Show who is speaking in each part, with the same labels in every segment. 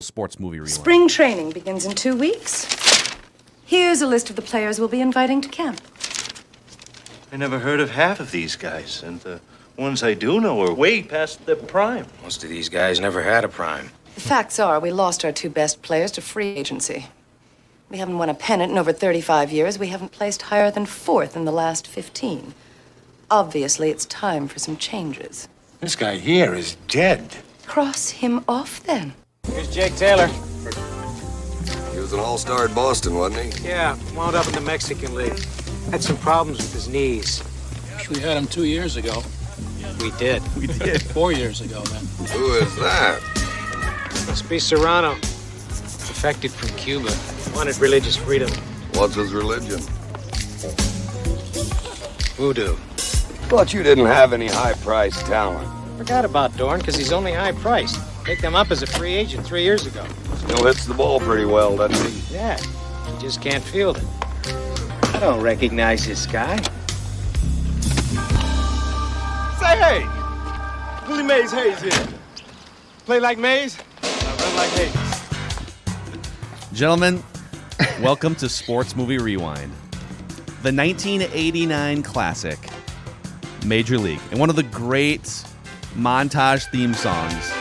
Speaker 1: Sports movie rewind.
Speaker 2: Spring training begins in 2 weeks. Here's a list of the players we'll be inviting to camp.
Speaker 3: I never heard of half of these guys, and the ones I do know are way past their prime.
Speaker 4: Most of these guys never had a prime.
Speaker 2: The facts are we lost our 2 best players to free agency. We haven't won a pennant in over 35 years. We haven't placed higher than 4th in the last 15. Obviously, it's time for some changes.
Speaker 4: This guy here is dead.
Speaker 2: Cross him off, then.
Speaker 5: Here's Jake Taylor.
Speaker 6: He was an all-star at Boston, wasn't he?
Speaker 5: Yeah, wound up in the Mexican League. Had some problems with his knees.
Speaker 7: We had him 2 years ago.
Speaker 5: We did.
Speaker 7: 4 years ago, then.
Speaker 6: Who is that?
Speaker 5: Must be Serrano. Defected from Cuba. Wanted religious freedom.
Speaker 6: What's his religion?
Speaker 5: Voodoo.
Speaker 6: Thought you didn't have any high-priced talent.
Speaker 5: Forgot about Dorn, because he's only high-priced. Picked him up as a free agent 3 years ago.
Speaker 6: Still hits the ball pretty well, doesn't he?
Speaker 5: Yeah, he just can't field it. I don't recognize this guy.
Speaker 8: Say hey! Willie Mays Hayes here. Play like Mays, I run like Hayes.
Speaker 1: Gentlemen, welcome to Sports Movie Rewind. The 1989 classic, Major League, and one of the great montage theme songs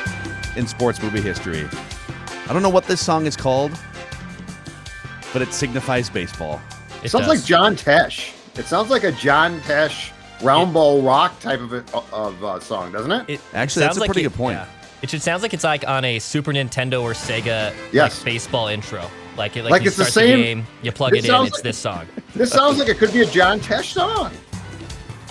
Speaker 1: in sports movie history. I don't know what this song is called, but it signifies baseball.
Speaker 9: It sounds like John Tesh. It sounds like a John Tesh round ball rock type of song, doesn't it?
Speaker 1: Actually, that's a pretty good point.
Speaker 10: Yeah. It should sounds like it's like on a Super Nintendo or Sega baseball intro. Like you
Speaker 9: it's
Speaker 10: start
Speaker 9: the same.
Speaker 10: The game, you plug it in, it's this song.
Speaker 9: This sounds like it could be a John Tesh song.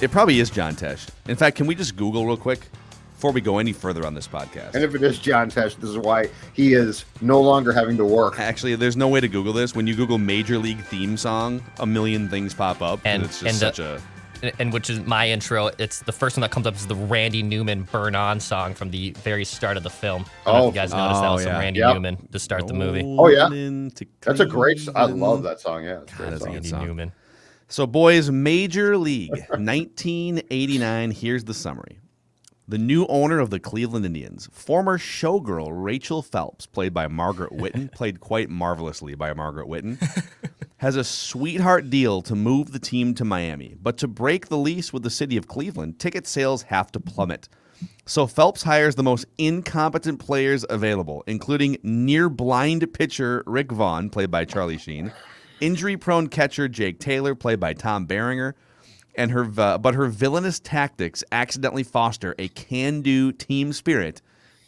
Speaker 1: It probably is John Tesh. In fact, can we just Google real quick before we go any further on this podcast?
Speaker 9: And if it is John Tesh, this is why he is no longer having to work.
Speaker 1: Actually, there's no way to Google this. When you Google Major League theme song, a million things pop up, and it's just such a...
Speaker 10: And which is my intro. It's the first one that comes up is the Randy Newman "Burn On" song from the very start of the film. I don't know if you guys noticed that was some Randy Newman to start the movie.
Speaker 9: Oh yeah, that's a great. I love that song. Yeah,
Speaker 1: that's a good song.
Speaker 10: Newman.
Speaker 1: So, boys, Major League 1989. Here's the summary. The new owner of the Cleveland Indians, former showgirl Rachel Phelps, played by Margaret Whitten, played quite marvelously by Margaret Whitten, has a sweetheart deal to move the team to Miami. But to break the lease with the city of Cleveland, ticket sales have to plummet. So Phelps hires the most incompetent players available, including near-blind pitcher Rick Vaughn, played by Charlie Sheen, injury-prone catcher Jake Taylor, played by Tom Berenger, and her villainous tactics accidentally foster a can-do team spirit,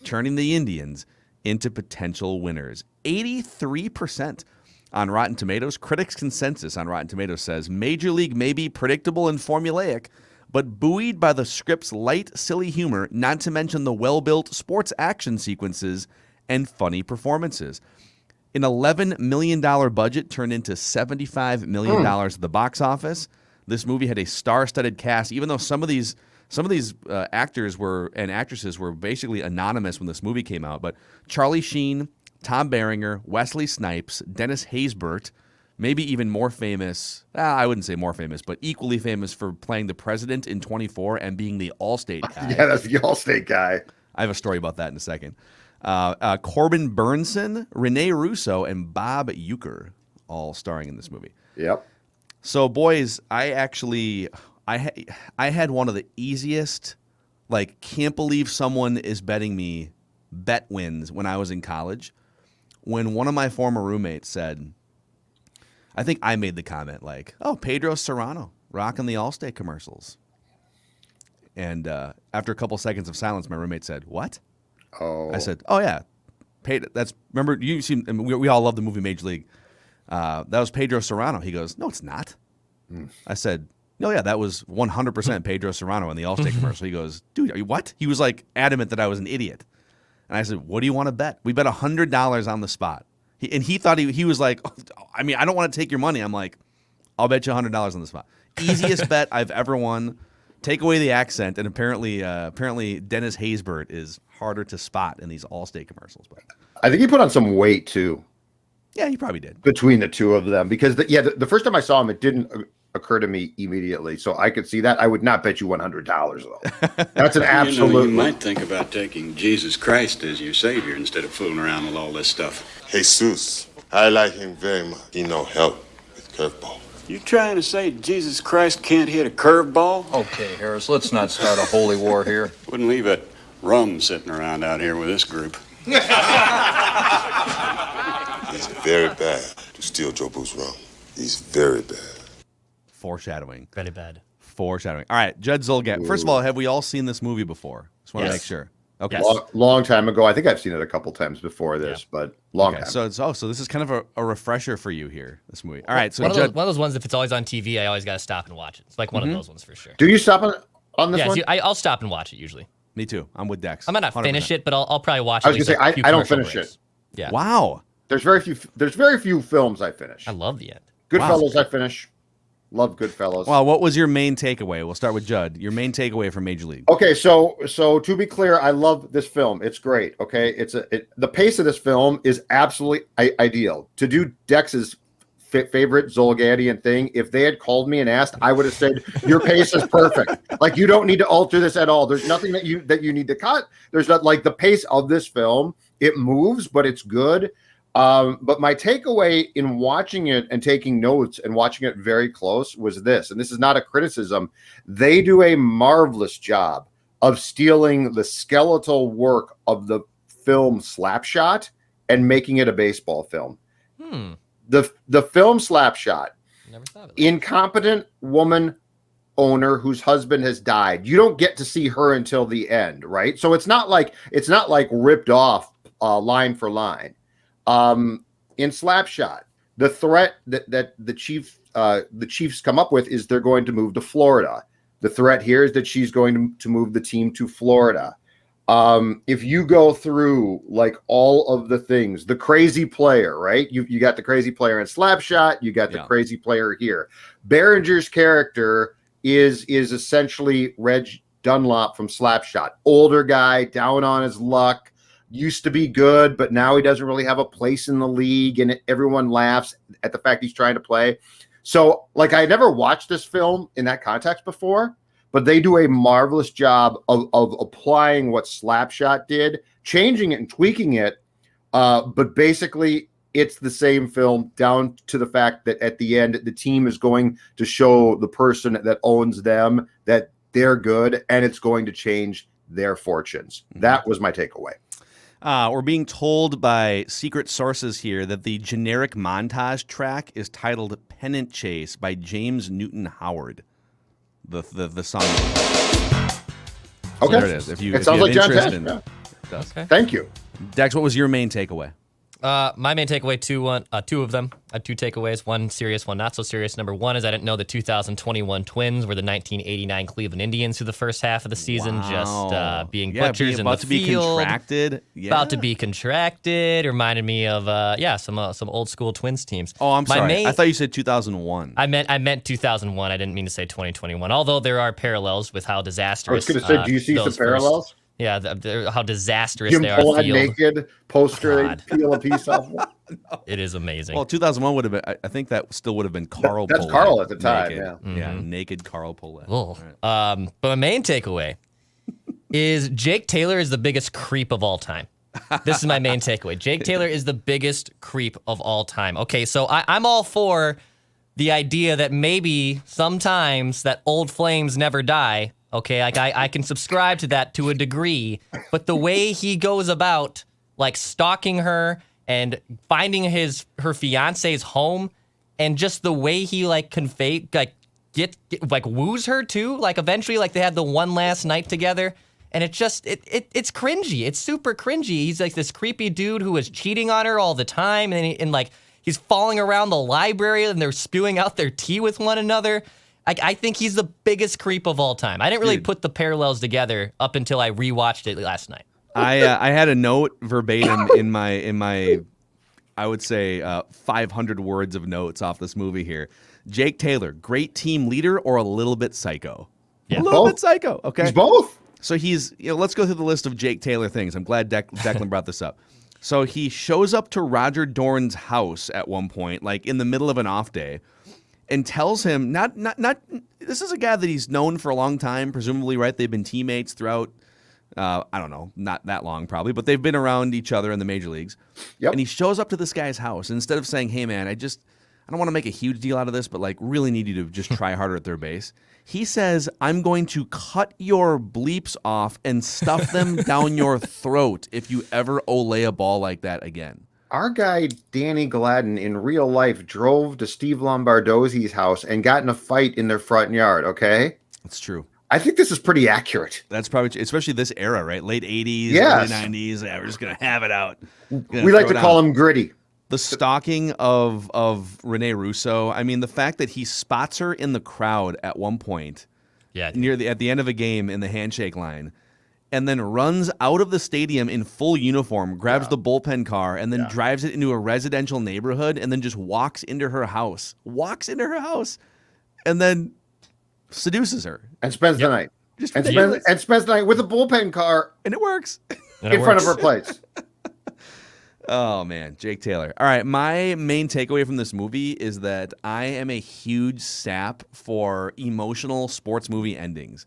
Speaker 1: turning the Indians into potential winners. 83% on Rotten Tomatoes. Critics' consensus on Rotten Tomatoes says Major League may be predictable and formulaic, but buoyed by the script's light, silly humor, not to mention the well-built sports action sequences and funny performances. An $11 million budget turned into $75 million at the box office. This movie had a star-studded cast, even though some of these actors and actresses were basically anonymous when this movie came out. But Charlie Sheen, Tom Berenger, Wesley Snipes, Dennis Haysbert, maybe even more famous, I wouldn't say more famous, but equally famous for playing the president in 24 and being the Allstate guy.
Speaker 9: Yeah, that's the Allstate guy.
Speaker 1: I have a story about that in a second. Corbin Bernsen, Rene Russo, and Bob Euchre, all starring in this movie.
Speaker 9: Yep.
Speaker 1: So, boys, I had one of the easiest, can't believe someone is betting me bet wins when I was in college. When one of my former roommates said, I think I made the comment Pedro Serrano rocking the Allstate commercials. And after a couple seconds of silence, my roommate said, "What?"
Speaker 9: Oh.
Speaker 1: I said, "Oh yeah, remember you seen? We all love the movie Major League. That was Pedro Serrano." He goes, "No, it's not." I said, "No, yeah, that was 100% Pedro Serrano in the Allstate commercial." He goes, "Dude, are you what?" He was adamant that I was an idiot. And I said, "What do you want to bet?" We bet $100 on the spot. He thought he was like, I mean, I don't want to take your money. I'm like, I'll bet you $100 on the spot. Easiest bet I've ever won. Take away the accent, and apparently Dennis Haysbert is harder to spot in these Allstate commercials. But
Speaker 9: I think he put on some weight too.
Speaker 1: Yeah, he probably did.
Speaker 9: Between the two of them, because the first time I saw him, it didn't occur to me immediately. So I could see that. I would not bet you $100 though. That's an absolute.
Speaker 11: You might think about taking Jesus Christ as your savior instead of fooling around with all this stuff.
Speaker 12: Jesus, I like him very much. He no help with curveball.
Speaker 11: You trying to say Jesus Christ can't hit a curveball?
Speaker 13: Okay, Harris, let's not start a holy war here.
Speaker 11: Wouldn't leave a rum sitting around out here with this group.
Speaker 12: It's very bad to steal Joe Boo's rum. He's very bad.
Speaker 1: Foreshadowing.
Speaker 10: Very bad.
Speaker 1: Foreshadowing. All right, Judd Zulgad. First of all, have we all seen this movie before? Just want to make sure. Okay.
Speaker 9: Long time ago. I think I've seen it a couple times before this, but long time.
Speaker 1: So this is kind of a refresher for you here, this movie. All right, so
Speaker 10: one of those ones, if it's always on TV, I always got to stop and watch it. It's like one of those ones for sure.
Speaker 9: Do you stop on this one?
Speaker 10: I'll stop and watch it usually.
Speaker 1: Me too. I'm with Dex.
Speaker 10: I might not
Speaker 1: 100%.
Speaker 10: finish it, but I'll probably watch it.
Speaker 9: I was going to say, I don't finish it.
Speaker 10: Yeah.
Speaker 1: Wow.
Speaker 9: There's very few films I finish.
Speaker 10: I love the end.
Speaker 9: Goodfellas I finish. Love Goodfellas.
Speaker 1: Well, what was your main takeaway? We'll start with Judd. Your main takeaway from Major League.
Speaker 9: Okay, so to be clear, I love this film. It's great. Okay, the pace of this film is absolutely ideal. To do Dex's favorite Zulgadian thing, if they had called me and asked, I would have said your pace is perfect. Like you don't need to alter this at all. There's nothing that you need to cut. There's not like the pace of this film. It moves, but it's good. But my takeaway in watching it and taking notes and watching it very close was this, and this is not a criticism. They do a marvelous job of stealing the skeletal work of the film Slapshot and making it a baseball film. The film Slapshot,
Speaker 10: never thought of that.
Speaker 9: Incompetent woman owner whose husband has died. You don't get to see her until the end, right? So it's not like ripped off line for line. In Slapshot, the threat that the Chiefs come up with is they're going to move to Florida. The threat here is that she's going to move the team to Florida. If you go through like all of the things, the crazy player, right? You got the crazy player in Slapshot. You got the crazy player here. Berenger's character is essentially Reg Dunlop from Slapshot. Older guy, down on his luck. Used to be good, but now he doesn't really have a place in the league, and everyone laughs at the fact he's trying to play. So, like, I never watched this film in that context before, but they do a marvelous job of applying what Slapshot did, changing it and tweaking it. But basically, it's the same film down to the fact that at the end, the team is going to show the person that owns them that they're good, and it's going to change their fortunes. That was my takeaway.
Speaker 1: We're being told by secret sources here that the generic montage track is titled Pennant Chase by James Newton Howard. The song.
Speaker 9: Okay.
Speaker 1: There it is. If you
Speaker 9: sounds like John
Speaker 1: interest
Speaker 9: Tesh.
Speaker 1: in,
Speaker 9: Yeah. Okay. Thank you.
Speaker 1: Dex, what was your main takeaway?
Speaker 10: My main takeaway, two of them. I had two takeaways, one serious, one not so serious. Number one is I didn't know the 2021 Twins were the 1989 Cleveland Indians through the first half of the season, just being butchers in the field. About to be contracted. Reminded me of some old school Twins teams.
Speaker 1: Oh, I'm sorry. I thought you said 2001.
Speaker 10: I meant 2001. I didn't mean to say 2021. Although there are parallels with how disastrous.
Speaker 9: I was going to say, do you see some parallels?
Speaker 10: How disastrous
Speaker 9: Jim
Speaker 10: they are.
Speaker 9: Jim naked poster, they peel a piece off.
Speaker 10: No. It is amazing.
Speaker 1: Well, 2001 would have been. I think that still would have been Carl.
Speaker 9: That's
Speaker 1: Polet,
Speaker 9: Carl at the time.
Speaker 1: Naked.
Speaker 9: Yeah,
Speaker 1: yeah, naked Carl Polet.
Speaker 10: Right. But my main takeaway is Jake Taylor is the biggest creep of all time. This is my main takeaway. Jake Taylor is the biggest creep of all time. Okay, so I'm all for the idea that maybe sometimes that old flames never die. Okay, like I can subscribe to that to a degree, but the way he goes about like stalking her and finding her fiance's home, and just the way he woos her too. Like eventually, like they had the one last night together, and it's cringy. It's super cringy. He's like this creepy dude who is cheating on her all the time, and he's falling around the library and they're spewing out their tea with one another. I think he's the biggest creep of all time. I didn't really put the parallels together up until I rewatched it last night.
Speaker 1: I had a note verbatim in my I would say 500 words of notes off this movie here. Jake Taylor, great team leader or a little bit psycho?
Speaker 9: Yeah.
Speaker 1: A little bit psycho. Okay,
Speaker 9: he's both.
Speaker 1: So let's go through the list of Jake Taylor things. I'm glad Declan brought this up. So he shows up to Roger Dorn's house at one point, like in the middle of an off day, and tells him not. This is a guy that he's known for a long time, presumably, right? They've been teammates throughout. I don't know, not that long probably, but they've been around each other in the major leagues.
Speaker 9: Yep. And
Speaker 1: he shows up to this guy's house, and instead of saying, "Hey, man, I don't want to make a huge deal out of this, but like really need you to just try harder at third base." He says, "I'm going to cut your bleeps off and stuff them down your throat if you ever olay a ball like that again."
Speaker 9: Our guy, Danny Gladden, in real life drove to Steve Lombardozzi's house and got in a fight in their front yard, okay?
Speaker 1: That's true.
Speaker 9: I think this is pretty accurate.
Speaker 1: That's probably true, especially this era, right? Late 80s,
Speaker 9: yes.
Speaker 1: early 90s. Yeah, we're just going to have it out.
Speaker 9: We like to call him gritty.
Speaker 1: The stalking of Rene Russo, I mean, the fact that he spots her in the crowd at one point, at the end of a game in the handshake line, and then runs out of the stadium in full uniform, grabs the bullpen car, and then drives it into a residential neighborhood, and then just walks into her house, and then seduces her.
Speaker 9: And spends the night. And spends the night with a bullpen car.
Speaker 1: And it works.
Speaker 9: In front of her place.
Speaker 1: Oh, man. Jake Taylor. All right. My main takeaway from this movie is that I am a huge sap for emotional sports movie endings.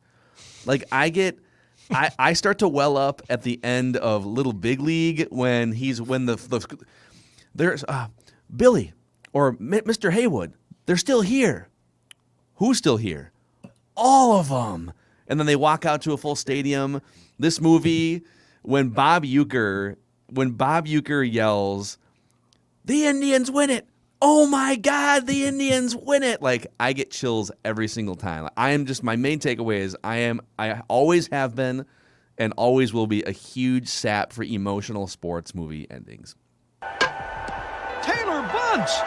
Speaker 1: Like, I start to well up at the end of Little Big League when there's Billy or Mr. Haywood. They're still here. Who's still here? All of them. And then they walk out to a full stadium. This movie, when Bob Euchre yells, "The Indians win it! Oh my God, the Indians win it!" Like, I get chills every single time. My main takeaway is I always have been and always will be a huge sap for emotional sports movie endings.
Speaker 8: Taylor bunts!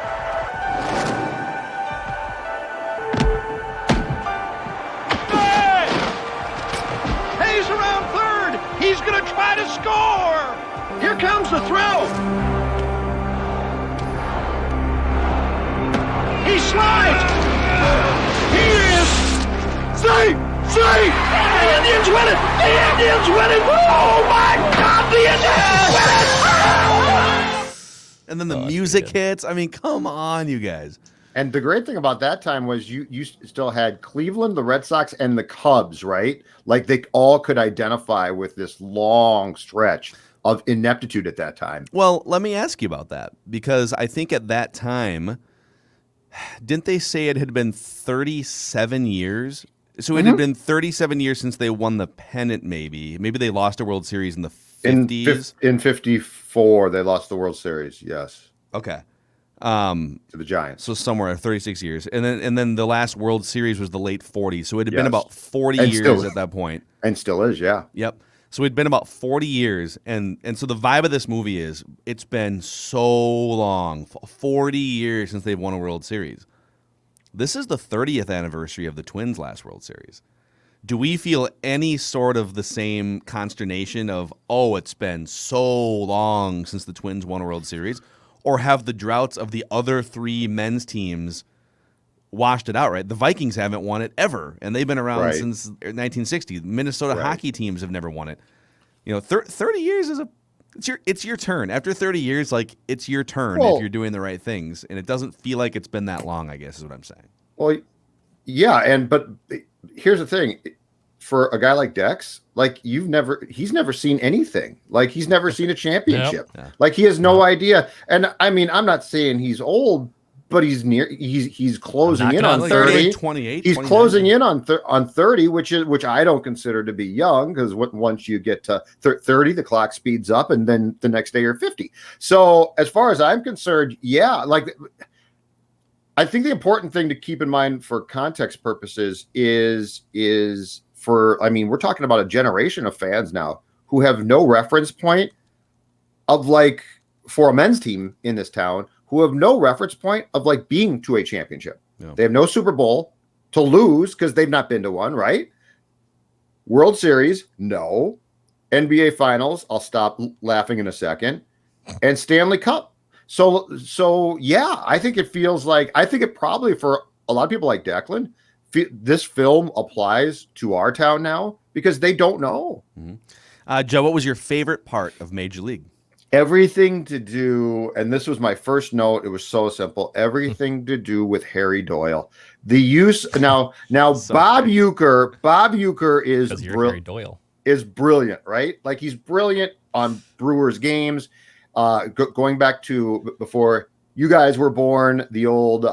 Speaker 8: Hayes around third! He's gonna try to score! Here comes the throw! He slides! He is safe! Safe! The Indians win it! The Indians win it! Oh my God! The Indians win it!
Speaker 1: And then the music hits. I mean, come on, you guys.
Speaker 9: And the great thing about that time was you still had Cleveland, the Red Sox, and the Cubs, right? Like, they all could identify with this long stretch of ineptitude at that time.
Speaker 1: Well, let me ask you about that, because I think at that time, didn't they say it had been 37 years? So it had been 37 years since they won the pennant, maybe. Maybe they lost a World Series in the 50s.
Speaker 9: In 54, they lost the World Series, yes.
Speaker 1: Okay.
Speaker 9: To the Giants.
Speaker 1: So somewhere 36 years. And then the last World Series was the late 40s. So it had been about 40 years at that point.
Speaker 9: And still is, yeah.
Speaker 1: Yep. So it'd been about 40 years. And so the vibe of this movie is it's been so long, 40 years since they've won a World Series. This is the 30th anniversary of the Twins' last World Series. Do we feel any sort of the same consternation of, oh, it's been so long since the Twins won a World Series? Or have the droughts of the other three men's teams washed it out, right? The Vikings haven't won it ever, and they've been around since 1960. Minnesota hockey teams have never won it. 30 years is it's your turn. After 30 years, like, it's your turn if you're doing the right things, and it doesn't feel like it's been that long, I guess is what I'm saying.
Speaker 9: Well, yeah, but here's the thing. For a guy like Dex, like, he's never seen anything. Like, he's never seen a championship.
Speaker 1: Yep.
Speaker 9: Like, he has no idea. And I mean, I'm not saying he's old, but he's closing in on 30.
Speaker 1: 28.
Speaker 9: He's closing in on 30, which I don't consider to be young, because once you get to 30, the clock speeds up, and then the next day you're 50. So as far as I'm concerned, yeah, like, I think the important thing to keep in mind for context purposes is we're talking about a generation of fans now who have no reference point of, like, for a men's team in this town, who have no reference point of, like, being to a championship. Yeah. They have no Super Bowl to lose because they've not been to one, right? World Series, no. NBA Finals, I'll stop laughing in a second. And Stanley Cup. So yeah, I think it probably, for a lot of people like Declan, this film applies to our town now because they don't know.
Speaker 1: Mm-hmm. Joe, what was your favorite part of Major League?
Speaker 9: Everything to do, and this was my first note. It was so simple. Everything to do with Harry Doyle. The use now
Speaker 10: So
Speaker 9: Bob Euchre. Bob Euchre is
Speaker 10: Harry Doyle.
Speaker 9: Is brilliant, right? Like he's brilliant on Brewers games. Going back to before you guys were born, the old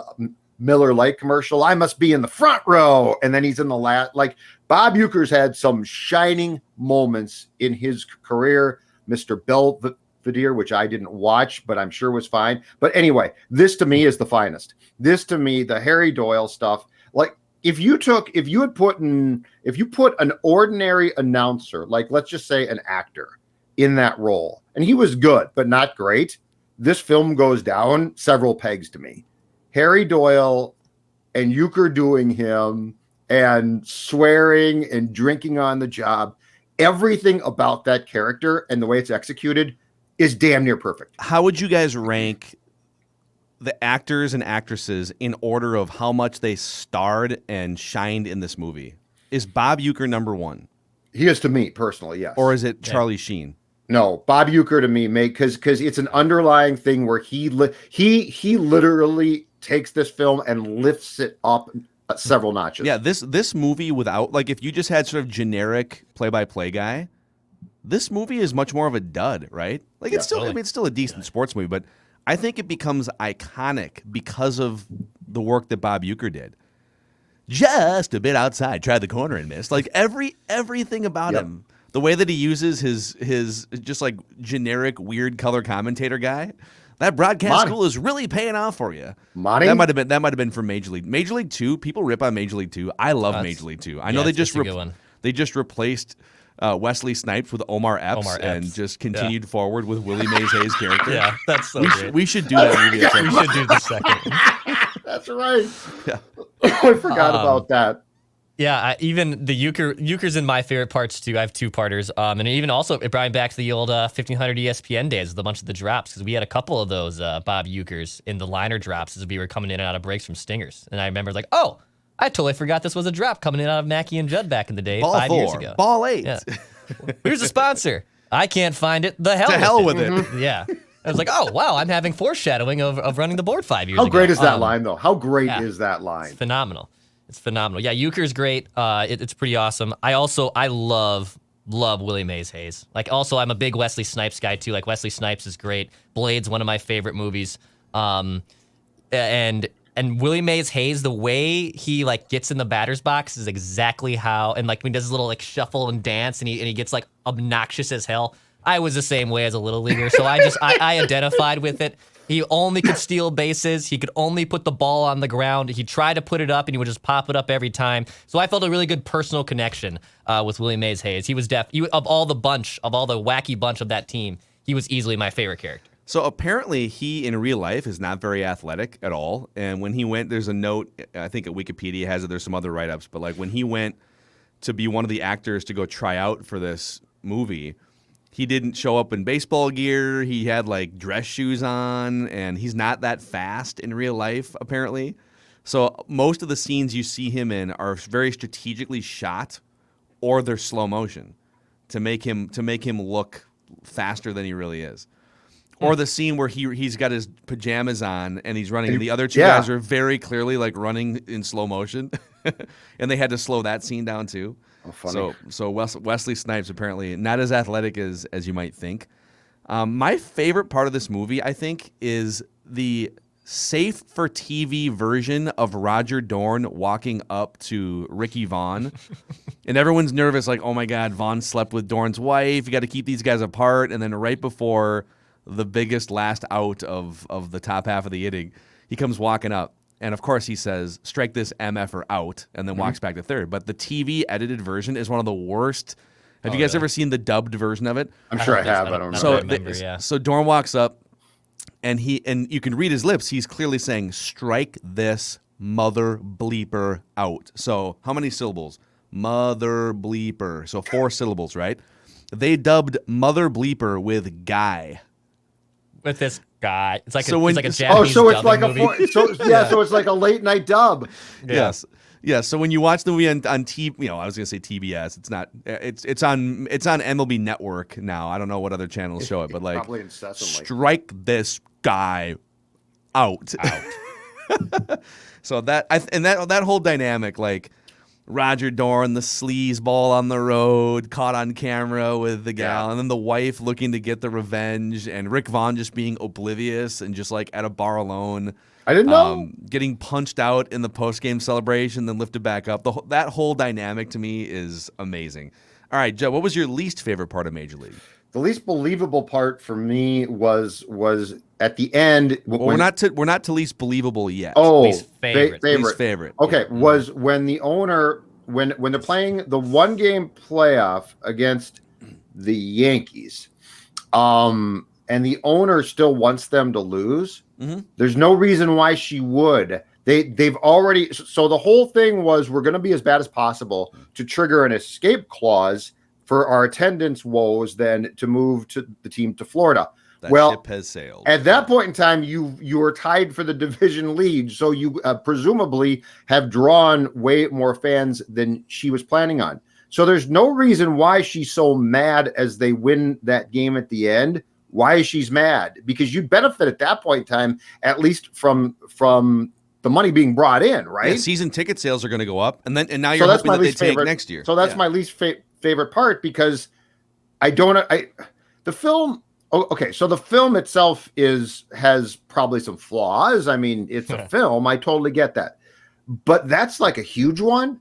Speaker 9: Miller Lite commercial. I must be in the front row, and then he's in the last. Like Bob Euchre's had some shining moments in his career. Mr. Belvedere, which I didn't watch, but I'm sure was fine. But anyway, this to me is the finest. This to me, the Harry Doyle stuff. Like if you put an ordinary announcer, like let's just say an actor, in that role, and he was good but not great, this film goes down several pegs to me. Harry Doyle and Euchre doing him and swearing and drinking on the job, everything about that character and the way it's executed is damn near perfect.
Speaker 1: How would you guys rank the actors and actresses in order of how much they starred and shined in this movie? Is Bob Euchre number one?
Speaker 9: He is to me personally, yes.
Speaker 1: Or is it Charlie Sheen?
Speaker 9: No, Bob Euchre to me, because it's an underlying thing where he literally takes this film and lifts it up several notches.
Speaker 1: Yeah, this movie without, like, if you just had sort of generic play-by-play guy, this movie is much more of a dud, right? Like, it's still,
Speaker 10: totally.
Speaker 1: I mean, it's still a decent sports movie, but I think it becomes iconic because of the work that Bob Euchre did. Just a bit outside, tried the corner and missed. Like everything about him, the way that he uses his just like generic weird color commentator guy. That broadcast school is really paying off for you.
Speaker 9: Monty?
Speaker 1: That might have been for Major League. Major League 2, people rip on Major League 2. I love Major League 2. I know they just replaced Wesley Snipes with Omar Epps and just continued forward with Willie Mays Hayes' character.
Speaker 10: Yeah, that's so great.
Speaker 1: We should do that movie at some
Speaker 10: We
Speaker 1: point.
Speaker 10: should do the second.
Speaker 9: That's right.
Speaker 1: Yeah.
Speaker 9: I forgot about that.
Speaker 10: Yeah, even the Euchre's in my favorite parts too. I have two-parters. And even also, it brought me back to the old 1500 ESPN days with a bunch of the drops, because we had a couple of those Bob Euchre's in the liner drops as we were coming in and out of breaks from Stingers. And I remember like, oh, I totally forgot this was a drop coming in out of Mackey and Judd back in the day,
Speaker 1: Ball
Speaker 10: 5 years
Speaker 1: 4,
Speaker 10: ago.
Speaker 1: Ball 8.
Speaker 10: Yeah. Here's a sponsor. I can't find it. The hell
Speaker 1: To
Speaker 10: with
Speaker 1: hell
Speaker 10: it.
Speaker 1: with it.
Speaker 10: Mhm. Yeah. I was like, oh, wow, I'm having foreshadowing of running the board 5 years ago.
Speaker 9: How great is that line, though? How great is that line?
Speaker 10: It's phenomenal. It's phenomenal. Yeah, Euchre's great. It's pretty awesome. I love Willie Mays Hayes. Like, also, I'm a big Wesley Snipes guy, too. Like, Wesley Snipes is great. Blade's one of my favorite movies. And Willie Mays Hayes, the way he, like, gets in the batter's box is exactly how, and, like, when he does his little, like, shuffle and dance, and he gets, like, obnoxious as hell. I was the same way as a little leaguer, so I identified with it. He only could steal bases. He could only put the ball on the ground. He tried to put it up, and he would just pop it up every time. So I felt a really good personal connection with Willie Mays Hayes. He was of all the wacky bunch of that team, he was easily my favorite character.
Speaker 1: So apparently he, in real life, is not very athletic at all. And when he went, there's a note, I think at Wikipedia has it, there's some other write-ups, but like when he went to be one of the actors to go try out for this movie, he didn't show up in baseball gear. He had like dress shoes on, and he's not that fast in real life, apparently. So most of the scenes you see him in are very strategically shot, or they're slow motion to make him look faster than he really is. Or the scene where he's got his pajamas on and he's running, and the other two guys are very clearly like running in slow motion, and they had to slow that scene down too.
Speaker 9: Oh, funny.
Speaker 1: So Wesley Snipes apparently not as athletic as you might think. My favorite part of this movie, I think, is the safe for TV version of Roger Dorn walking up to Ricky Vaughn, and everyone's nervous, like, oh my God, Vaughn slept with Dorn's wife. You got to keep these guys apart. And then right before the biggest last out of the top half of the inning, he comes walking up. And, of course, he says, strike this MFer out, and then walks back to third. But the TV edited version is one of the worst. Have you guys ever seen the dubbed version of it?
Speaker 9: I'm sure I have. I don't remember.
Speaker 1: So Dorn walks up, and you can read his lips. He's clearly saying, strike this mother bleeper out. So how many syllables? Mother bleeper. So 4 syllables, right? They dubbed mother bleeper with guy.
Speaker 10: With this guy, it's like
Speaker 1: So
Speaker 10: it's
Speaker 1: when-
Speaker 10: like a Japanese
Speaker 9: So it's like
Speaker 10: dubbing movie.
Speaker 9: so it's like a late night dub.
Speaker 1: Yes. Yeah, so when you watch the movie on T, I was gonna say TBS. It's not. It's on MLB Network now. I don't know what other channels show it, but like,
Speaker 9: probably incessantly.
Speaker 1: Strike this guy out. So that whole dynamic, like Roger Dorn, the sleaze ball on the road, caught on camera with the gal, and then the wife looking to get the revenge, and Rick Vaughn just being oblivious and just like at a bar alone.
Speaker 9: I didn't know.
Speaker 1: Getting punched out in the post-game celebration, then lifted back up. That whole dynamic to me is amazing. All right, Joe, what was your least favorite part of Major League?
Speaker 9: The least believable part for me was at the end.
Speaker 1: We're not to least believable yet.
Speaker 9: Oh,
Speaker 10: least favorite.
Speaker 1: Least favorite.
Speaker 9: Okay, was when the owner when they're playing the 1-game playoff against the Yankees, and the owner still wants them to lose.
Speaker 1: Mm-hmm.
Speaker 9: There's no reason why she would. They've already. So the whole thing was we're going to be as bad as possible to trigger an escape clause for our attendance woes, then to move to the team to Florida.
Speaker 1: That ship has sailed.
Speaker 9: At that point in time, you were tied for the division lead, so you presumably have drawn way more fans than she was planning on. So there's no reason why she's so mad as they win that game at the end. Why is she's mad? Because you'd benefit at that point in time, at least from the money being brought in, right?
Speaker 1: Yeah, season ticket sales are going to go up, and now you're hoping that they tank next year.
Speaker 9: So that's my least favorite part, because the film. Oh, okay, so the film itself has probably some flaws. I mean, it's a film. I totally get that, but that's like a huge one,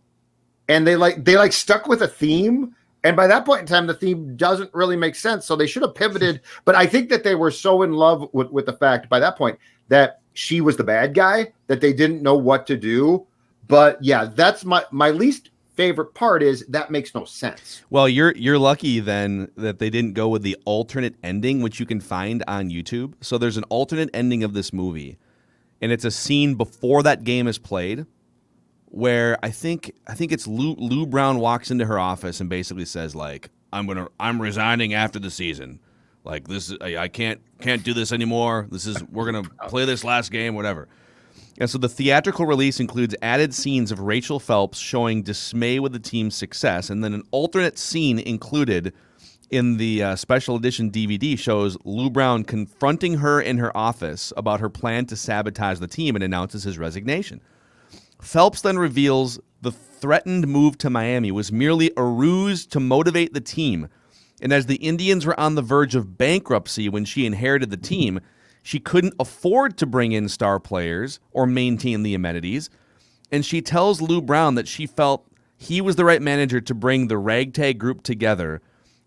Speaker 9: and they stuck with a theme. And by that point in time, the theme doesn't really make sense. So they should have pivoted. But I think that they were so in love with the fact by that point that she was the bad guy that they didn't know what to do. But yeah, that's my least favorite part is that makes no sense.
Speaker 1: Well, you're lucky then that they didn't go with the alternate ending, which you can find on YouTube. So there's an alternate ending of this movie, and it's a scene before that game is played, where I think it's Lou Brown walks into her office and basically says like, I'm resigning after the season. Like this I can't do this anymore. We're gonna play this last game, whatever. And so the theatrical release includes added scenes of Rachel Phelps showing dismay with the team's success, and then an alternate scene included in the special edition DVD shows Lou Brown confronting her in her office about her plan to sabotage the team and announces his resignation. Phelps then reveals the threatened move to Miami was merely a ruse to motivate the team, and as the Indians were on the verge of bankruptcy when she inherited the team, she couldn't afford to bring in star players or maintain the amenities, and she tells Lou Brown that she felt he was the right manager to bring the ragtag group together,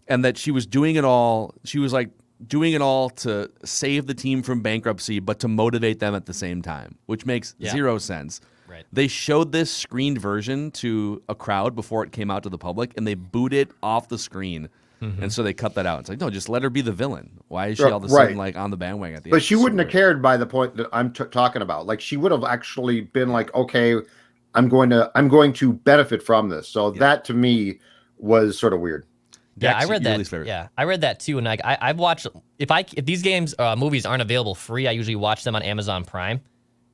Speaker 1: and that she was doing it all. She was like doing it all to save the team from bankruptcy, but to motivate them at the same time, which makes zero sense.
Speaker 10: Right.
Speaker 1: They showed this screened version to a crowd before it came out to the public, and they booed it off the screen. Mm-hmm. And so they cut that out. It's like, no, just let her be the villain. Why is she all of a sudden like on the bandwagon at the end?
Speaker 9: But she wouldn't have cared by the point that I'm talking about. Like she would have actually been like, okay, I'm going to benefit from this. So that to me was sort of weird.
Speaker 10: Yeah, I read that. Yeah, I read that too. And like I've watched if these movies aren't available free, I usually watch them on Amazon Prime.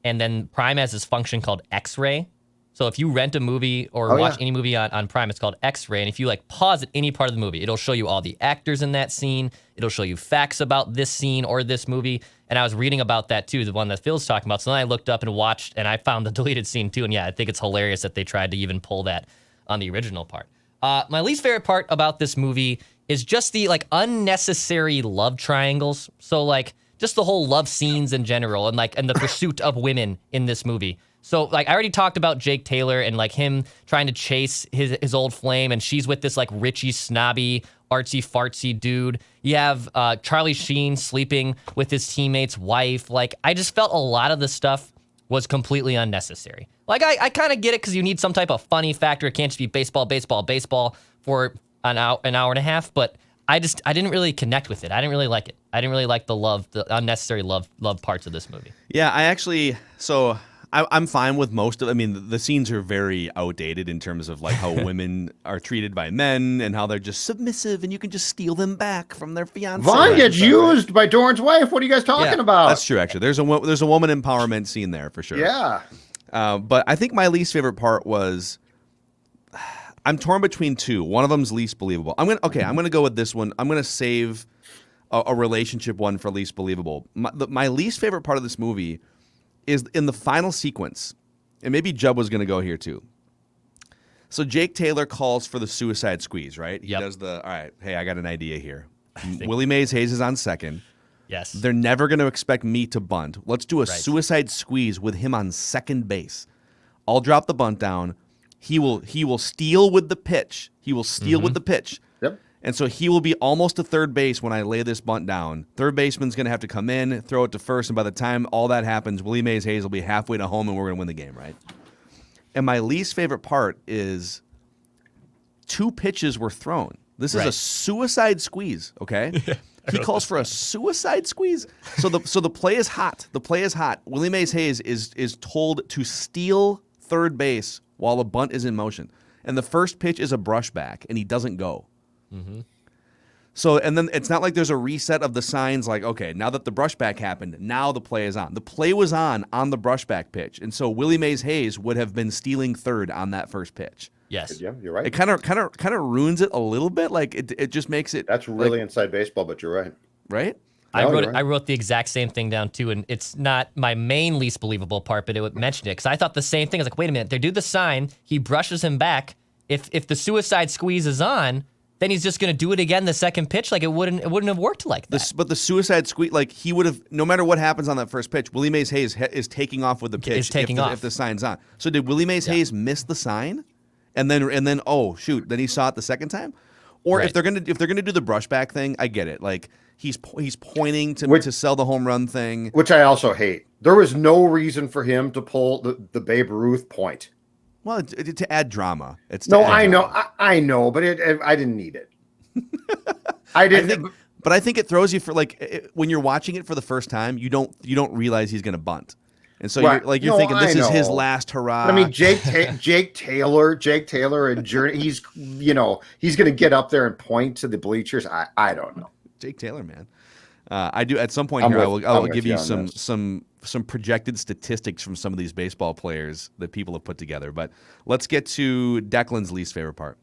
Speaker 10: And then Prime has this function called X-Ray. So if you rent a movie or watch any movie on Prime, it's called X-Ray. And if you like pause at any part of the movie, it'll show you all the actors in that scene. It'll show you facts about this scene or this movie. And I was reading about that too, the one that Phil's talking about. So then I looked up and watched, and I found the deleted scene too. And yeah, I think it's hilarious that they tried to even pull that on the original part. My least favorite part about this movie is just the like unnecessary love triangles. So like just the whole love scenes in general, and the pursuit of women in this movie. So, like, I already talked about Jake Taylor and, like, him trying to chase his old flame, and she's with this, like, Richie, snobby, artsy-fartsy dude. You have Charlie Sheen sleeping with his teammate's wife. Like, I just felt a lot of the stuff was completely unnecessary. Like, I kind of get it because you need some type of funny factor. It can't just be baseball, baseball, baseball for an hour and a half, but I didn't really connect with it. I didn't really like it. I didn't really like the unnecessary love parts of this movie.
Speaker 1: Yeah, I'm fine with most of it. I mean, the scenes are very outdated in terms of like how women are treated by men and how they're just submissive and you can just steal them back from their fiancé.
Speaker 9: Vaughn gets used by Dorn's wife. What are you guys talking about?
Speaker 1: That's true, actually. There's a woman empowerment scene there for sure.
Speaker 9: Yeah.
Speaker 1: But I think my least favorite part was I'm torn between two. One of them's least believable. I'm gonna go with this one. I'm gonna save a relationship one for least believable. My least favorite part of this movie is in the final sequence, and maybe Judd was gonna go here too. So Jake Taylor calls for the suicide squeeze, right? He does all right, hey, I got an idea here. Willie Mays Hayes is on second.
Speaker 10: Yes.
Speaker 1: They're never going to expect me to bunt. Let's do a suicide squeeze with him on second base. I'll drop the bunt down. He will steal with the pitch. He will steal with the pitch.
Speaker 9: Yep.
Speaker 1: And so he will be almost to third base when I lay this bunt down. Third baseman's going to have to come in, throw it to first, and by the time all that happens, Willie Mays Hayes will be halfway to home and we're going to win the game, right? And my least favorite part is 2 pitches were thrown. This is a suicide squeeze, okay? He calls for a suicide squeeze. So the play is hot. The play is hot. Willie Mays Hayes is told to steal third base while the bunt is in motion. And the first pitch is a brushback, and he doesn't go. Mm-hmm. So, and then it's not like there's a reset of the signs like, okay, now that the brushback happened, now the play is on. The play was on the brushback pitch. And so Willie Mays Hayes would have been stealing third on that first pitch.
Speaker 10: Yes.
Speaker 9: Yeah, you're right.
Speaker 1: It kind of ruins it a little bit. Like it just makes it.
Speaker 9: That's really inside baseball, but you're right.
Speaker 1: Right?
Speaker 10: I wrote the exact same thing down too, and it's not my main least believable part, but it mentioned it because I thought the same thing. I was like, wait a minute, they do the sign, he brushes him back. If the suicide squeeze is on, then he's just going to do it again the second pitch. Like it wouldn't have worked like that.
Speaker 1: But the suicide squeeze, like he would have, no matter what happens on that first pitch, Willie Mays Hayes is taking off with the pitch. If the sign's on. So did Willie Mays Hayes miss the sign? And then oh shoot, then he saw it the second time? Or if they're gonna do the brushback thing, I get it. Like he's pointing to sell the home run thing,
Speaker 9: which I also hate. There was no reason for him to pull the Babe Ruth point.
Speaker 1: Well, to add drama.
Speaker 9: I know, but I didn't need it. I didn't.
Speaker 1: But I think it throws you for when you're watching it for the first time, you don't realize he's gonna bunt. And so you're thinking this is his last hurrah.
Speaker 9: But I mean, Jake Taylor and Journey, he's going to get up there and point to the bleachers. I don't know.
Speaker 1: Jake Taylor, man. I do at some point here. I will give you some projected statistics from some of these baseball players that people have put together. But let's get to Declan's least favorite part.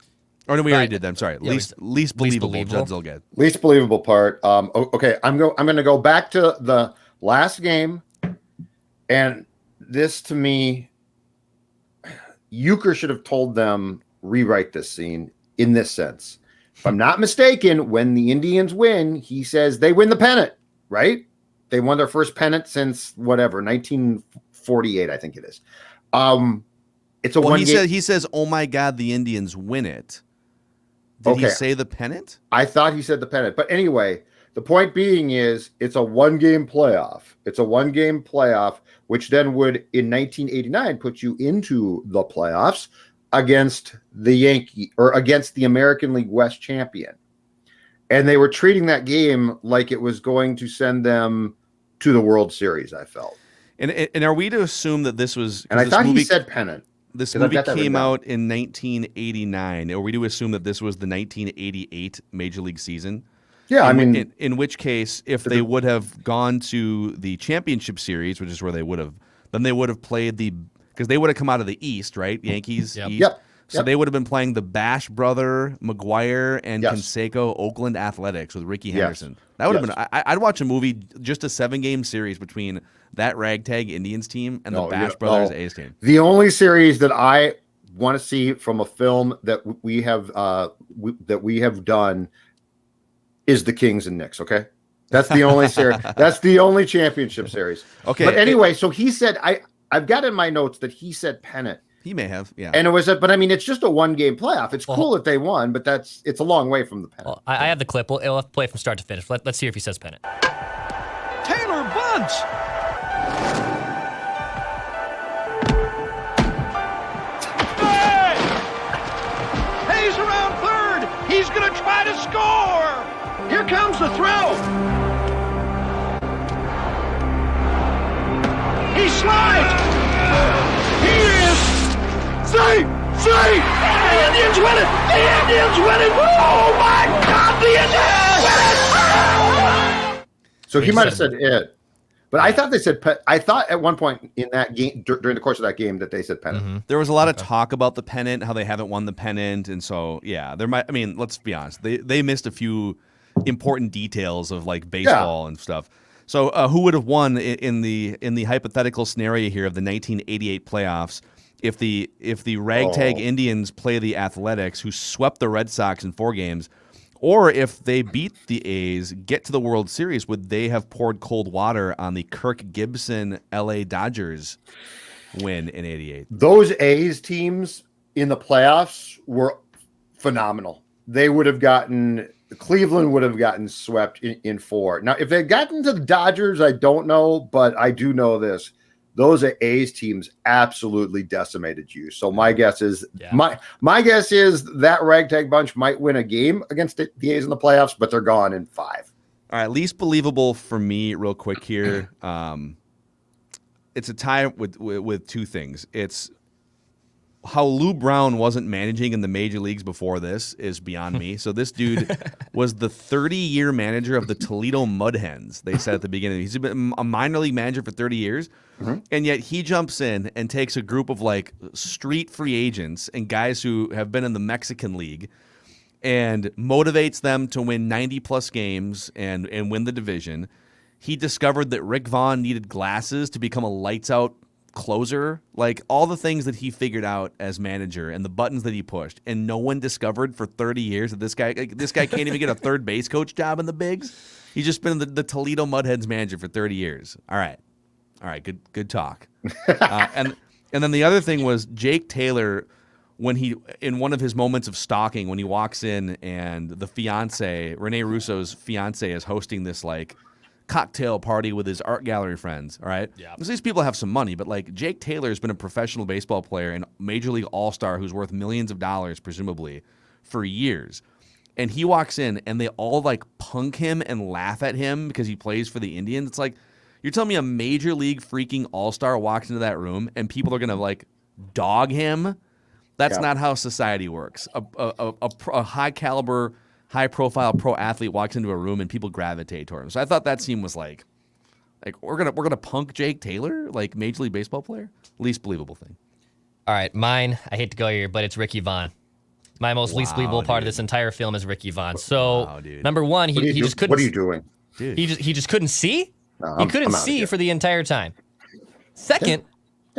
Speaker 1: Or no, we already did that. I'm sorry.
Speaker 10: Yeah,
Speaker 1: least believable. Judd Zolgad.
Speaker 9: Least believable part. Okay, I'm going to go back to the last game. And this, to me, Euchre should have told them, rewrite this scene in this sense. If I'm not mistaken, when the Indians win, he says they win the pennant, right? They won their first pennant since, 1948, I think it is. It's a one game.
Speaker 1: He says, oh, my God, the Indians win it. Did he say the pennant?
Speaker 9: I thought he said the pennant. But anyway, the point being is it's a one-game playoff. It's a one-game playoff, which then would, in 1989, put you into the playoffs against against the American League West champion. And they were treating that game like it was going to send them to the World Series, I felt.
Speaker 1: And are we to assume that this was...
Speaker 9: And I thought he said pennant.
Speaker 1: This movie came out in 1989. Are we to assume that this was the 1988 Major League season?
Speaker 9: Yeah,
Speaker 1: in which case, if they would have gone to the championship series, which is where they would have, then they would have played because they would have come out of the East, right? Yankees.
Speaker 10: Yep.
Speaker 1: East.
Speaker 9: Yep.
Speaker 1: So they would have been playing the Bash brother, McGuire, and Canseco Oakland Athletics with Ricky Henderson. That would have been. I'd watch a movie, just a 7-game series between that ragtag Indians team and the Bash brothers A's team.
Speaker 9: The only series that I want to see from a film that we have done is the Kings and Knicks, okay? That's the only series. That's the only championship series.
Speaker 1: Okay.
Speaker 9: But anyway, so he said, I've got in my notes that he said pennant.
Speaker 1: He may have, yeah.
Speaker 9: And it was, but I mean, it's just a one-game playoff. It's cool if they won, but it's a long way from the pennant.
Speaker 10: Well, I have the clip. We'll have to play from start to finish. Let's hear if he says pennant.
Speaker 8: Taylor bunts. Hayes around third. He's going to try to score. Here comes the throw. He slides. He is safe. The Indians win it. The Indians win it. Oh my God, the Indians win it.
Speaker 9: So he might have said it, But I thought they said I thought at one point in that game during the course of that game that they said pennant.
Speaker 1: There was a lot of talk about the pennant, how they haven't won the pennant, and so there might. I mean, let's be honest, they missed a few important details of like baseball and stuff. So who would have won in the hypothetical scenario here of the 1988 playoffs if the ragtag Indians play the Athletics, who swept the Red Sox in 4 games? Or if they beat the A's, get to the World Series, would they have poured cold water on the Kirk Gibson LA Dodgers win in '88?
Speaker 9: Those A's teams in the playoffs were phenomenal. They would have gotten Cleveland would have gotten swept in 4. Now, if they had gotten to the Dodgers, I don't know, but I do know this. Those A's teams absolutely decimated you. So my guess is my guess is that ragtag bunch might win a game against the A's in the playoffs, but they're gone in 5.
Speaker 1: All right, least believable for me, real quick here. It's a tie with 2 things. It's how Lou Brown wasn't managing in the major leagues before this is beyond me. So this dude was the 30-year manager of the Toledo Mud Hens, they said at the beginning. He's been a minor league manager for 30 years, and yet he jumps in and takes a group of like street free agents and guys who have been in the Mexican League and motivates them to win 90-plus games and win the division. He discovered that Rick Vaughn needed glasses to become a lights-out closer, like all the things that he figured out as manager and the buttons that he pushed, and no one discovered for 30 years that this guy can't even get a third base coach job in the bigs. He's just been the Toledo Mudhens manager for 30 years. All right, good talk. And then the other thing was Jake Taylor, when he in one of his moments of stalking, when he walks in and the fiance, Rene Russo's fiance, is hosting this like cocktail party with his art gallery friends, all right? Yeah. These people have some money, but like Jake Taylor has been a professional baseball player and Major League All-Star who's worth millions of dollars, presumably, for years. And he walks in and they all like punk him and laugh at him because he plays for the Indians. It's like, you're telling me a Major League freaking All-Star walks into that room and people are going to like dog him? That's not how society works. A high-caliber, high-profile pro athlete walks into a room and people gravitate toward him. So I thought that scene was like we're gonna punk Jake Taylor, like Major League Baseball player. Least believable thing.
Speaker 10: All right, mine. I hate to go here, but it's Ricky Vaughn. My most least believable part of this entire film is Ricky Vaughn. So number one, he just couldn't.
Speaker 9: What are you doing,
Speaker 10: dude? He just couldn't see.
Speaker 9: No,
Speaker 10: he couldn't see for the entire time. Second,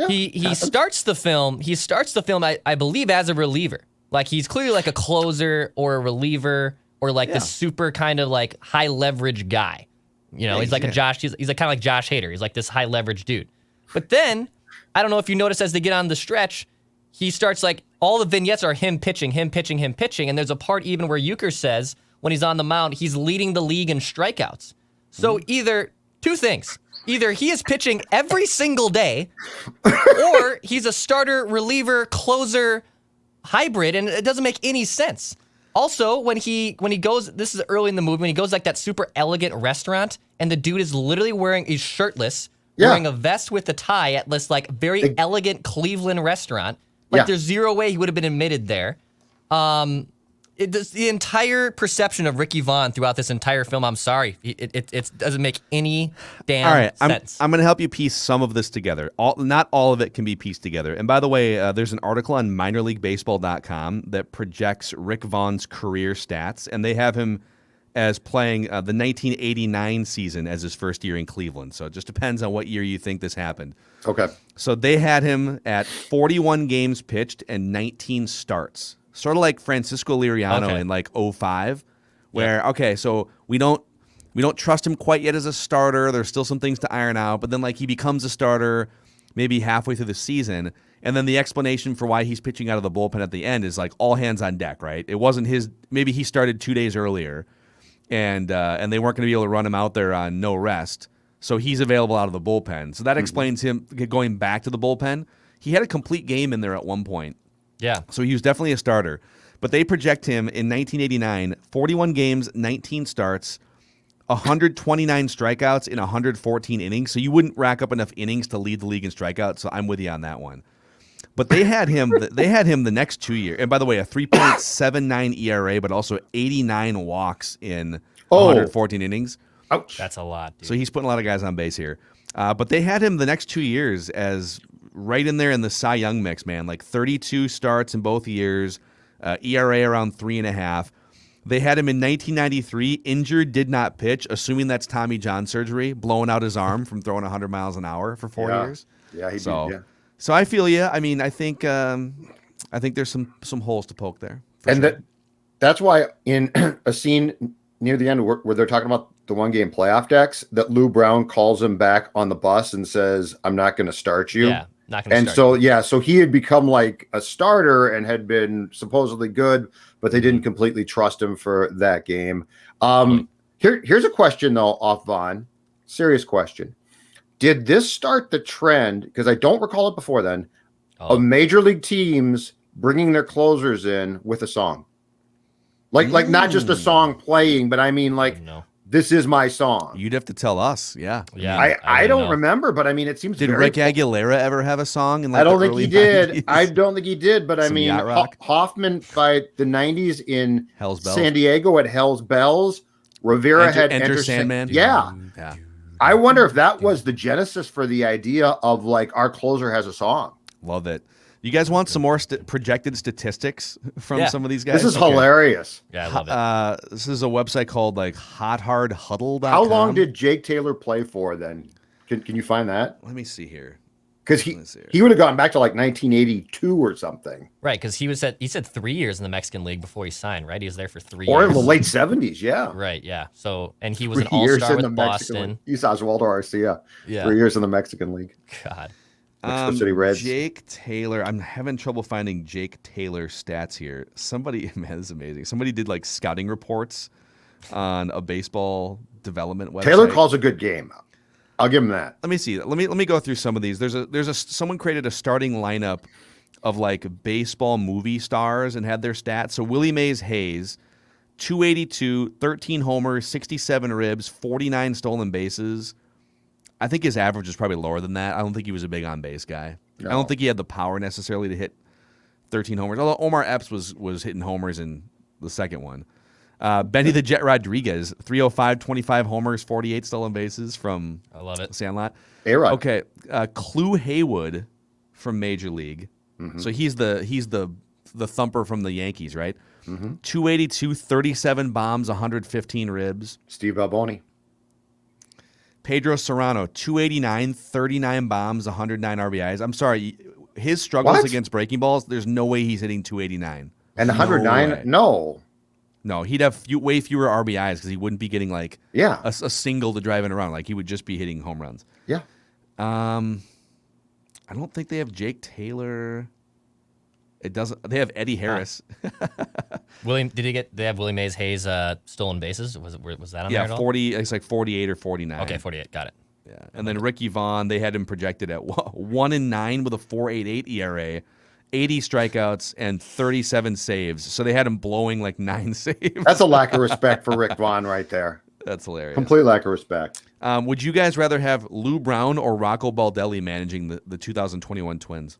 Speaker 10: he starts the film. He starts the film, I believe, as a reliever. Like he's clearly like a closer or a reliever. Or like the super kind of like high leverage guy, you know. He's like a Josh. He's like kind of like Josh Hader. He's like this high leverage dude. But then I don't know if you notice as they get on the stretch, he starts like all the vignettes are him pitching, and there's a part even where Euchre says when he's on the mound he's leading the league in strikeouts. So either 2 things: either he is pitching every single day, or he's a starter, reliever, closer hybrid, and it doesn't make any sense. Also, when he goes, this is early in the movie, when he goes like that super elegant restaurant, and the dude is literally he's shirtless, wearing a vest with a tie at this like very elegant Cleveland restaurant. Like there's zero way he would have been admitted there. The entire perception of Ricky Vaughn throughout this entire film, I'm sorry, it doesn't make any damn sense.
Speaker 1: I'm going to help you piece some of this together. Not all of it can be pieced together. And by the way, there's an article on minorleaguebaseball.com that projects Rick Vaughn's career stats, and they have him as playing the 1989 season as his first year in Cleveland. So it just depends on what year you think this happened.
Speaker 9: Okay.
Speaker 1: So they had him at 41 games pitched and 19 starts. Sort of like Francisco Liriano in like 05, where so we don't trust him quite yet as a starter. There's still some things to iron out, but then like he becomes a starter maybe halfway through the season, and then the explanation for why he's pitching out of the bullpen at the end is like all hands on deck, right? It wasn't his. Maybe he started 2 days earlier, and they weren't going to be able to run him out there on no rest, so he's available out of the bullpen. So that explains him going back to the bullpen. He had a complete game in there at one point.
Speaker 10: Yeah.
Speaker 1: So he was definitely a starter. But they project him in 1989, 41 games, 19 starts, 129 strikeouts in 114 innings. So you wouldn't rack up enough innings to lead the league in strikeouts. So I'm with you on that one. But they had him the next 2 years. And by the way, a 3.79 ERA, but also 89 walks in 114 innings.
Speaker 9: Ouch.
Speaker 10: That's a lot, dude.
Speaker 1: So he's putting a lot of guys on base here. But they had him the next 2 years as right in there in the Cy Young mix, man. Like 32 starts in both years, ERA around 3.5. They had him in 1993, injured, did not pitch, assuming that's Tommy John surgery, blowing out his arm from throwing 100 miles an hour for 4 years.
Speaker 9: Yeah, he did. Yeah.
Speaker 1: So I feel you. I mean, I think there's some holes to poke there.
Speaker 9: And that's why in a scene near the end where they're talking about the one-game playoff decks, that Lou Brown calls him back on the bus and says, "I'm not going to start you."
Speaker 10: Yeah, not going to
Speaker 9: and
Speaker 10: start you.
Speaker 9: so he had become like a starter and had been supposedly good, but they didn't completely trust him for that game. Here's a question though, off Vaughn. Serious question. Did this start the trend, because I don't recall it before then, of major league teams bringing their closers in with a song? Like not just a song playing, but I mean like, this is my song.
Speaker 1: You'd have to tell us. Yeah.
Speaker 10: Yeah.
Speaker 9: I don't remember, but I mean, it seems
Speaker 1: Did Rick Aguilera ever have a song? In like
Speaker 9: I don't
Speaker 1: the
Speaker 9: think he
Speaker 1: early
Speaker 9: did.
Speaker 1: 90s?
Speaker 9: I don't think he did, but I
Speaker 1: Some
Speaker 9: mean,
Speaker 1: yacht rock?
Speaker 9: Hoffman by the 90s in
Speaker 1: Hell's Bells.
Speaker 9: San Diego at Hell's Bells. Rivera had
Speaker 1: Enter Sandman.
Speaker 9: Yeah. I wonder if that was the genesis for the idea of like our closer has a song.
Speaker 1: Love it. You guys want some more projected statistics from some of these guys?
Speaker 9: This is hilarious.
Speaker 10: Yeah, I love
Speaker 1: it. This is a website called like hothardhuddle.com.
Speaker 9: How long did Jake Taylor play for then? Can you find that?
Speaker 1: Let me see here.
Speaker 9: Because he would have gone back to like 1982 or something.
Speaker 10: Right, because he said 3 years in the Mexican League before he signed, right? He was there for 3
Speaker 9: Or
Speaker 10: years.
Speaker 9: in the late 70s, yeah.
Speaker 10: Right, yeah. So, and he was
Speaker 9: 3
Speaker 10: an all-star
Speaker 9: years in
Speaker 10: with
Speaker 9: the Mexican
Speaker 10: Boston.
Speaker 9: League. He's Oswaldo Arcia.
Speaker 10: Yeah.
Speaker 9: 3 years in the Mexican League.
Speaker 10: God.
Speaker 9: Mexico City Reds.
Speaker 1: Jake Taylor. I'm having trouble finding Jake Taylor stats here. Somebody, man, this is amazing. Somebody did like scouting reports on a baseball development website.
Speaker 9: Taylor calls a good game. I'll give him that.
Speaker 1: Let me see. Let me go through some of these. Someone created a starting lineup of like baseball movie stars and had their stats. So Willie Mays Hayes, 282, 13 homers, 67 ribs, 49 stolen bases. I think his average is probably lower than that. I don't think he was a big on base guy.
Speaker 9: No.
Speaker 1: I don't think he had the power necessarily to hit 13 homers. Although Omar Epps was hitting homers in the second one. Benny the Jet Rodriguez, 305, 25 homers, 48 stolen bases from
Speaker 10: I love it.
Speaker 1: Sandlot.
Speaker 9: A-Rod.
Speaker 1: Okay, Clue Haywood from Major League.
Speaker 9: Mm-hmm.
Speaker 1: So he's the thumper from the Yankees, right?
Speaker 9: Mm-hmm.
Speaker 1: 282, 37 bombs, 115 ribs.
Speaker 9: Steve Alboni.
Speaker 1: Pedro Serrano, 289, 39 bombs, 109 RBIs. I'm sorry, his struggles against breaking balls, there's no way he's hitting 289.
Speaker 9: And 109? No.
Speaker 1: No, he'd have way fewer RBIs because he wouldn't be getting like a single to drive in a run. Like he would just be hitting home runs.
Speaker 9: Yeah.
Speaker 1: I don't think they have Jake Taylor. It doesn't. They have Eddie Harris.
Speaker 10: William, they have Willie Mays Hayes stolen bases? Was that on there at all?
Speaker 1: 40. It's like 48 or 49.
Speaker 10: Okay, 48. Got it.
Speaker 1: Yeah, and then Ricky Vaughn, they had him projected at 1-9 with a 4.88 ERA, 80 strikeouts and 37 saves. So they had him blowing like 9 saves.
Speaker 9: That's a lack of respect for Rick Vaughn right there.
Speaker 1: That's hilarious.
Speaker 9: Complete lack of respect.
Speaker 1: Would you guys rather have Lou Brown or Rocco Baldelli managing the 2021 Twins?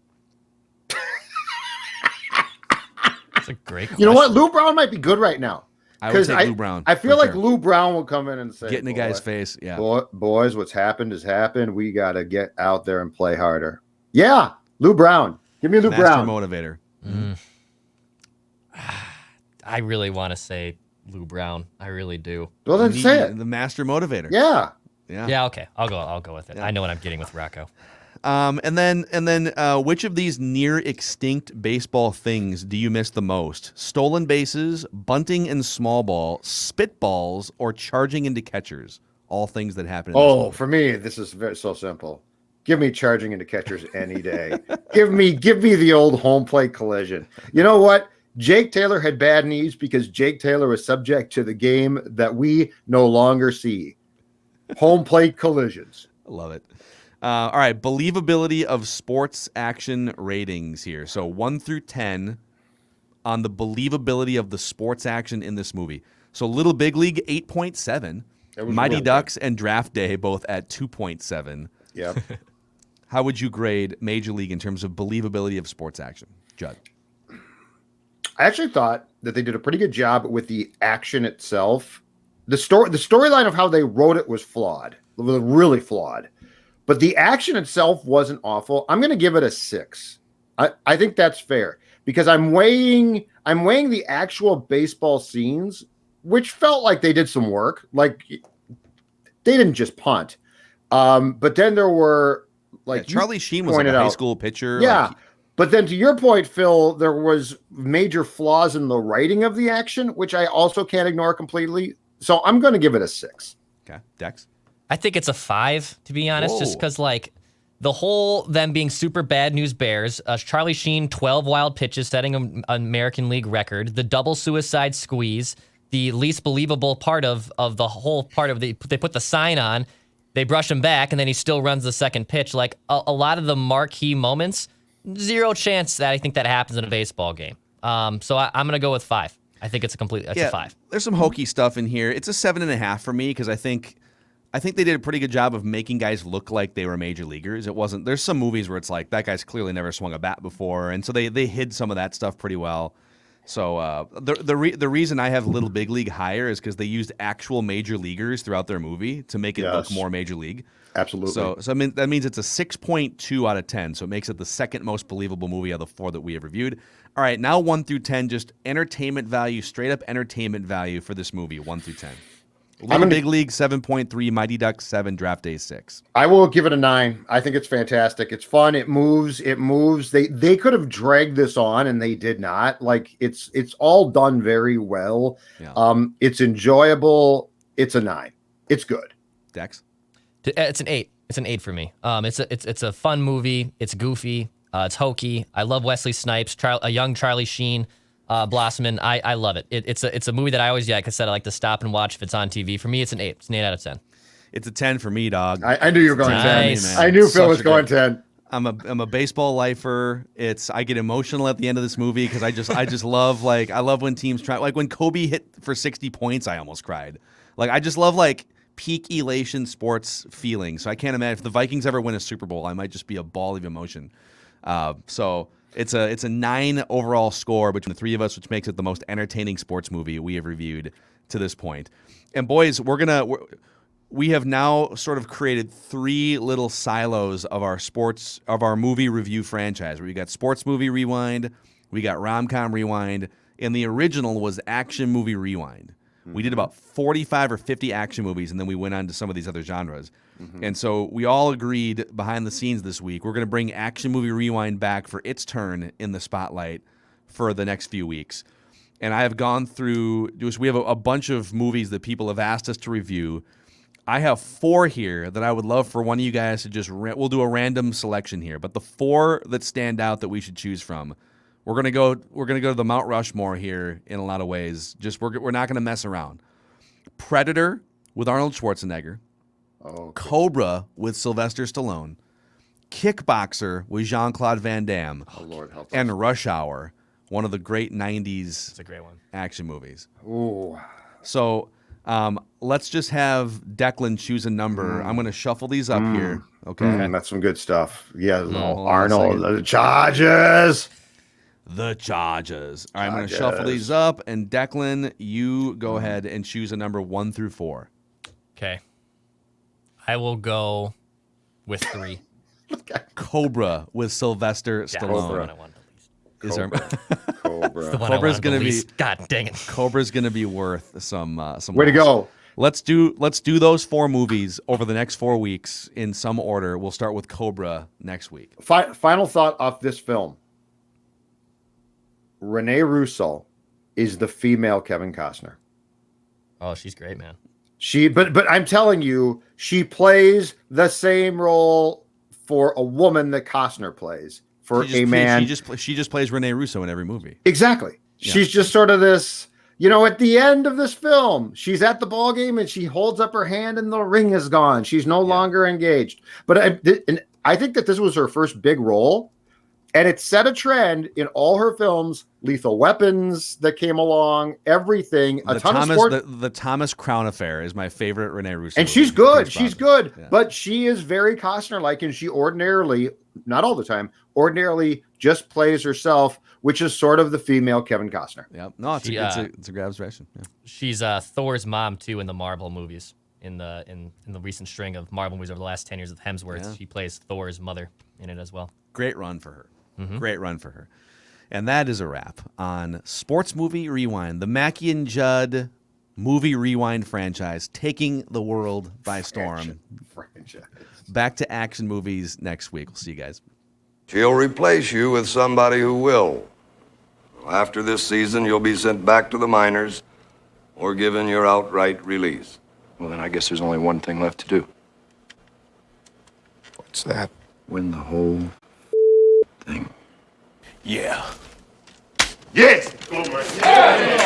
Speaker 10: That's a great question.
Speaker 9: You know what? Lou Brown might be good right now.
Speaker 1: I would take Lou Brown.
Speaker 9: I feel like
Speaker 1: sure.
Speaker 9: Lou Brown will come in and say,
Speaker 1: get in the guy's face. Yeah.
Speaker 9: Boys, what's happened has happened. We got to get out there and play harder. Yeah. Lou Brown. Give me Lou
Speaker 1: Master
Speaker 9: Brown.
Speaker 1: motivator.
Speaker 10: Mm. I really want to say Lou Brown. I really do.
Speaker 9: Well, then say it.
Speaker 1: The master motivator.
Speaker 9: Yeah.
Speaker 10: Yeah. Okay. I'll go with it. Yeah. I know what I'm getting with Rocco.
Speaker 1: And then, which of these near extinct baseball things do you miss the most? Stolen bases, bunting and small ball, spitballs, or charging into catchers? All things that happen.
Speaker 9: Oh, for me, this is so simple. Give me charging into catchers any day. give me the old home plate collision. You know what? Jake Taylor had bad knees because Jake Taylor was subject to the game that we no longer see. Home plate collisions.
Speaker 1: I love it. All right, believability of sports action ratings here. So 1 through 10 on the believability of the sports action in this movie. So Little Big League, 8.7. Mighty Ducks and Draft Day both at 2.7.
Speaker 9: Yep.
Speaker 1: How would you grade Major League in terms of believability of sports action? Judd.
Speaker 9: I actually thought that they did a pretty good job with the action itself. The storyline of how they wrote it was flawed, really flawed. but the action itself wasn't awful. I'm going to give it a 6. I think that's fair because I'm weighing the actual baseball scenes, which felt like they did some work. Like they didn't just punt. But then there were like
Speaker 1: Charlie Sheen was like a high school pitcher.
Speaker 9: Yeah. But then to your point, Phil, there was major flaws in the writing of the action, which I also can't ignore completely. So I'm going to give it a 6.
Speaker 1: Okay. Dex?
Speaker 10: I think it's a 5, to be honest, just
Speaker 1: Whoa.
Speaker 10: because, like, the whole them being super bad news bears, Charlie Sheen, 12 wild pitches, setting an American League record, the double suicide squeeze, the least believable part of the whole part of they put the sign on, they brush him back, and then he still runs the second pitch. Like, a lot of the marquee moments, zero chance that I think that happens in a baseball game. So I'm going to go with 5. I think it's a 5.
Speaker 1: There's some hokey stuff in here. It's a 7.5 for me because I think they did a pretty good job of making guys look like they were major leaguers. It wasn't. There's some movies where it's like that guy's clearly never swung a bat before, and so they hid some of that stuff pretty well. So the reason I have Little Big League higher is because they used actual major leaguers throughout their movie to make it look more major league.
Speaker 9: Absolutely.
Speaker 1: So I mean that means it's a 6.2 out of 10. So it makes it the second most believable movie of the 4 that we have reviewed. All right, now 1 through 10, just entertainment value, straight up entertainment value for this movie, 1 through 10. Little Big League 7.3, Mighty Ducks 7, Draft Day 6.
Speaker 9: I will give it a 9. I think it's fantastic. It's fun. It moves. They could have dragged this on and they did not. Like it's all done very well.
Speaker 1: Yeah.
Speaker 9: It's enjoyable. It's a 9. It's good.
Speaker 1: Dex?
Speaker 10: It's an 8. It's an 8 for me. It's a fun movie. It's goofy. It's hokey. I love Wesley Snipes, a young Charlie Sheen. Blossoming, I love it. It's a movie that I always, like I said, I like to stop and watch if it's on TV. For me, it's an 8. It's an 8 out of 10.
Speaker 1: It's a 10 for me, dog.
Speaker 9: I knew you were going
Speaker 10: Nice.
Speaker 9: 10. I knew Phil was going 10.
Speaker 1: I'm a baseball lifer. I get emotional at the end of this movie because I just love I love when teams try, like when Kobe hit for 60 points, I almost cried. Like I just love like peak elation sports feeling. So I can't imagine if the Vikings ever win a Super Bowl, I might just be a ball of emotion. So it's a 9 overall score between the three of us, which makes it the most entertaining sports movie we have reviewed to this point. And boys, we have now sort of created 3 little silos of our movie review franchise. Where we got Sports Movie Rewind, we got Rom-Com Rewind, and the original was Action Movie Rewind. We did about 45 or 50 action movies, and then we went on to some of these other genres. And so we all agreed behind the scenes this week, we're going to bring Action Movie Rewind back for its turn in the spotlight for the next few weeks. And I have gone through, we have a bunch of movies that people have asked us to review. I have 4 here that I would love for one of you guys to just, we'll do a random selection here, but the 4 that stand out that we should choose from, we're gonna go to the Mount Rushmore here in a lot of ways. Just we're not gonna mess around. Predator with Arnold Schwarzenegger, Cobra with Sylvester Stallone, Kickboxer with Jean-Claude Van Damme,
Speaker 9: Lord help us.
Speaker 1: and Rush Hour, one of the great '90s
Speaker 10: It's a great one.
Speaker 1: action movies.
Speaker 9: Ooh.
Speaker 1: So let's just have Declan choose a number. I'm gonna shuffle these up here. Okay,
Speaker 9: That's some good stuff. Yeah,
Speaker 1: hold on a
Speaker 9: Arnold,
Speaker 1: second.
Speaker 9: the Chargers.
Speaker 1: The Chargers. All right, I'm going to shuffle these up, and Declan, you go ahead and choose a number 1 through 4.
Speaker 10: Okay. I will go with 3.
Speaker 1: Cobra with Sylvester Stallone.
Speaker 10: Cobra. I want the least.
Speaker 1: Is there-
Speaker 9: Cobra.
Speaker 10: The one I
Speaker 1: Cobra's
Speaker 10: wanted
Speaker 1: gonna
Speaker 10: the
Speaker 1: be-
Speaker 10: least. God dang it.
Speaker 1: Cobra's going to be worth some.
Speaker 9: Way to go.
Speaker 1: Let's do those 4 movies over the next 4 weeks in some order. We'll start with Cobra next week.
Speaker 9: Final thought off this film. Rene Russo is the female Kevin Costner.
Speaker 10: Oh, she's great, man.
Speaker 9: But I'm telling you, she plays the same role for a woman that Costner plays for a man.
Speaker 1: She just plays Rene Russo in every movie.
Speaker 9: Exactly.
Speaker 1: Yeah.
Speaker 9: She's just sort of this, at the end of this film, she's at the ball game and she holds up her hand and the ring is gone. She's no longer engaged. But I think that this was her first big role. And it set a trend in all her films, Lethal Weapons that came along, everything.
Speaker 1: The Thomas Crown Affair is my favorite Rene Russo.
Speaker 9: And she's good. She's good.
Speaker 1: Yeah.
Speaker 9: But she is very Costner-like, and she ordinarily, not all the time, ordinarily just plays herself, which is sort of the female Kevin Costner.
Speaker 1: Yeah. No, it's a good observation. Yeah.
Speaker 10: She's Thor's mom, too, in the Marvel movies. in the recent string of Marvel movies over the last 10 years with Hemsworth.
Speaker 1: Yeah.
Speaker 10: She plays Thor's mother in it as well.
Speaker 1: Great run for her. Great run for her. And that is a wrap on Sports Movie Rewind, the Mackey and Judd movie rewind franchise taking the world by storm.
Speaker 9: Franchise.
Speaker 1: Back to action movies next week. We'll see you guys.
Speaker 6: She'll replace you with somebody who will. After this season, you'll be sent back to the minors or given your outright release.
Speaker 13: Well, then I guess there's only one thing left to do.
Speaker 4: What's that?
Speaker 13: Win the whole thing.
Speaker 8: Yeah. Yes! Oh my God.